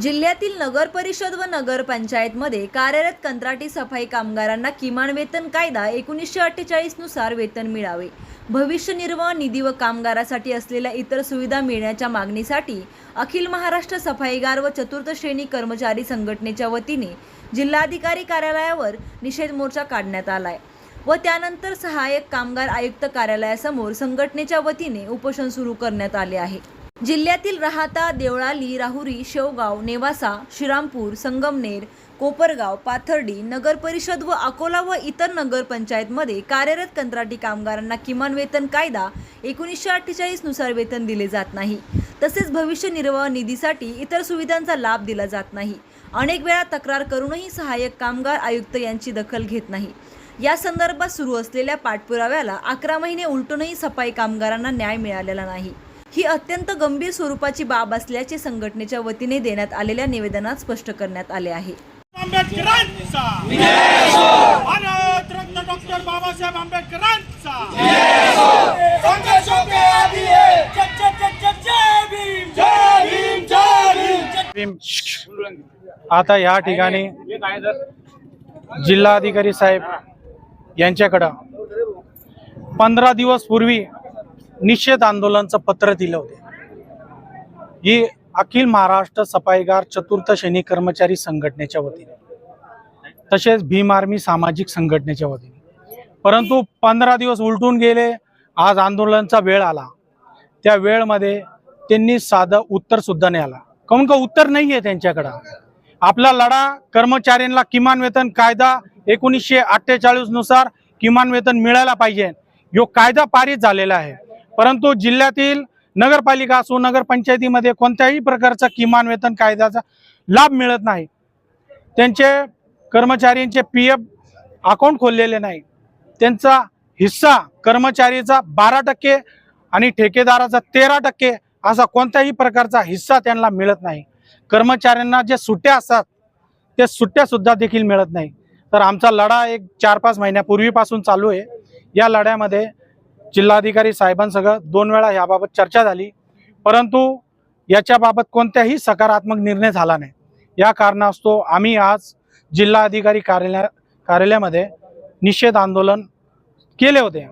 जिल्ह्यातील नगर परिषद व नगर पंचायतमध्ये कार्यरत कंत्राटी सफाई कामगारांना किमान वेतन कायदा 1948 नुसार वेतन मिळावे, भविष्य निर्वाह निधी व कामगारासाठी असलेल्या इतर सुविधा मिळण्याच्या मागणीसाठी अखिल महाराष्ट्र सफाईगार व चतुर्थ श्रेणी कर्मचारी संघटनेच्या वतीने जिल्हाधिकारी कार्यालयावर निषेध मोर्चा काढण्यात आलाय व त्यानंतर सहाय्यक कामगार आयुक्त कार्यालयासमोर संघटनेच्या वतीने उपोषण सुरू करण्यात आले आहे। जिल्ह्यातील राहाता, देवळाली, राहुरी, शेवगाव, नेवासा, श्रीरामपूर, संगमनेर, कोपरगाव, पाथर्डी, नगर परिषद व अकोला व इतर नगर पंचायतमध्ये कार्यरत कंत्राटी कामगारांना किमान वेतन कायदा 1948 नुसार वेतन दिले जात नाही। तसेच भविष्य निर्वाह निधीसाठी इतर सुविधांचा लाभ दिला जात नाही। अनेक वेळा तक्रार करूनही सहाय्यक कामगार आयुक्त यांची दखल घेत नाही। या संदर्भात सुरू असलेल्या पाठपुराव्याला 11 महिने उलटूनही सफाई कामगारांना न्याय मिळालेला नाही। ही अत्यंत गंभीर स्वरूपाची बाब असल्याचे संघटनेच्या वतीने देण्यात आलेल्या निवेदनात स्पष्ट करण्यात आले आहे। आंबेडकरांचा भारतरत्न डॉक्टर बाबासाहेब आंबेडकरांचा संघर्षों के आदि है जय भीम जय भीम जय भीम। आता या ठिकाणी जिल्हाधिकारी साहेब यांच्याकडे 15 दिवस पूर्वी निषेध आंदोलनाचं पत्र दिलं होतं। ही अखिल महाराष्ट्र सफाईगार चतुर्थ श्रेणी कर्मचारी संघटनेच्या वतीने तसेच भीम आर्मी सामाजिक संघटनेच्या वतीने, परंतु 15 दिवस उलटून गेले। आज आंदोलनाचा वेळ आला, त्या वेळमध्ये त्यांनी साधं उत्तर सुद्धा नाही आला। काऊन का उत्तर नाही आहे त्यांच्याकडे। आपला लढा कर्मचाऱ्यांना किमान वेतन कायदा 1948 नुसार किमान वेतन मिळायला पाहिजे, यो कायदा पारित झालेला आहे। परंतु जिल्ह्यातील नगरपालिका असो नगरपंचायतीमध्ये कोणत्याही प्रकारचा किमान वेतन कायद्याचा लाभ मिळत नाही। त्यांचे कर्मचाऱ्यांचे PF अकाउंट खोललेले नाही। त्यांचा हिस्सा कर्मचारीचा 12% आणि ठेकेदाराचा 13% असा कोणत्याही प्रकारचा हिस्सा त्यांना मिळत नाही। कर्मचाऱ्यांना जे सुट्ट्या असतात ते सुट्ट्या सुद्धा देखील मिळत नाही। तर आमचा लढा एक 4-5 महिन्यापूर्वीपासून चालू आहे। या लढ्यामध्ये जिल्हाधिकारी साहेबांसह 2 वेळा याबाबत चर्चा झाली, परंतु याच्याबाबत कोणत्याही सकारात्मक निर्णय झाला नाही। या कारणास्तव आम्ही आज जिल्हाधिकारी कार्यालयामध्ये निषेध आंदोलन केले होते।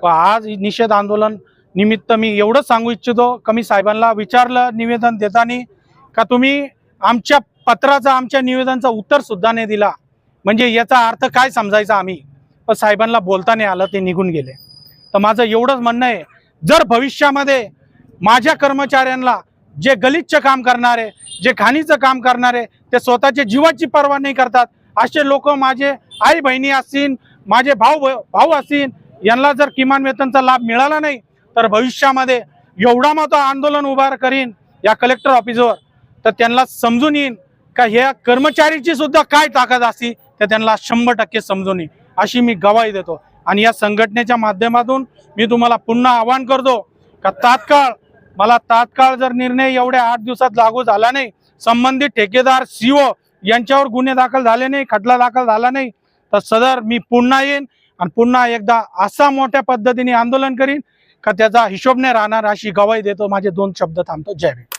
व आज निषेध आंदोलन निमित्त मी एवढंच सांगू इच्छितो की मी साहेबांना विचारलं निवेदन देताना का तुम्ही आमच्या पत्राचं आमच्या निवेदनाचं उत्तर सुद्धा नाही दिला, म्हणजे याचा अर्थ काय समजायचा आम्ही। पण साहेबांना बोलता नाही आलं, ते निघून गेले। तर माझं एवढंच म्हणणं आहे, जर भविष्यामध्ये माझ्या कर्मचाऱ्यांना जे गलिच्छ काम करणारे, जे घाणीचं काम करणारे, ते स्वतःच्या जीवाची पर्वा नाही करतात, असे लोक माझे आई बहिणी असतील, माझे भाऊ असतील, यांना जर किमान वेतनचा लाभ मिळाला नाही तर भविष्यामध्ये एवढा मोठा आंदोलन उभा करीन या कलेक्टर ऑफिसवर, तर त्यांना समजून येईल का ह्या कर्मचारीची सुद्धा काय ताकद असते, ते त्यांना 100% समजून येईल अशी मी ग्वाही देतो। आणि या संघटनेच्या माध्यमातून मी तुम्हाला पुन्हा आवाहन करतो का तात्काळ जर निर्णय एवढ्या 8 दिवसात लागू झाला नाही, संबंधित ठेकेदार CO यांच्यावर गुन्हे दाखल झाले नाही, खटला दाखल झाला नाही, तर सदर मी पुन्हा येईन आणि पुन्हा एकदा असा मोठ्या पद्धतीने आंदोलन करीन का त्याचा हिशोब नाही राहणार अशी ग्वाही देतो। माझे 2 शब्द थांबतो। जय भीम।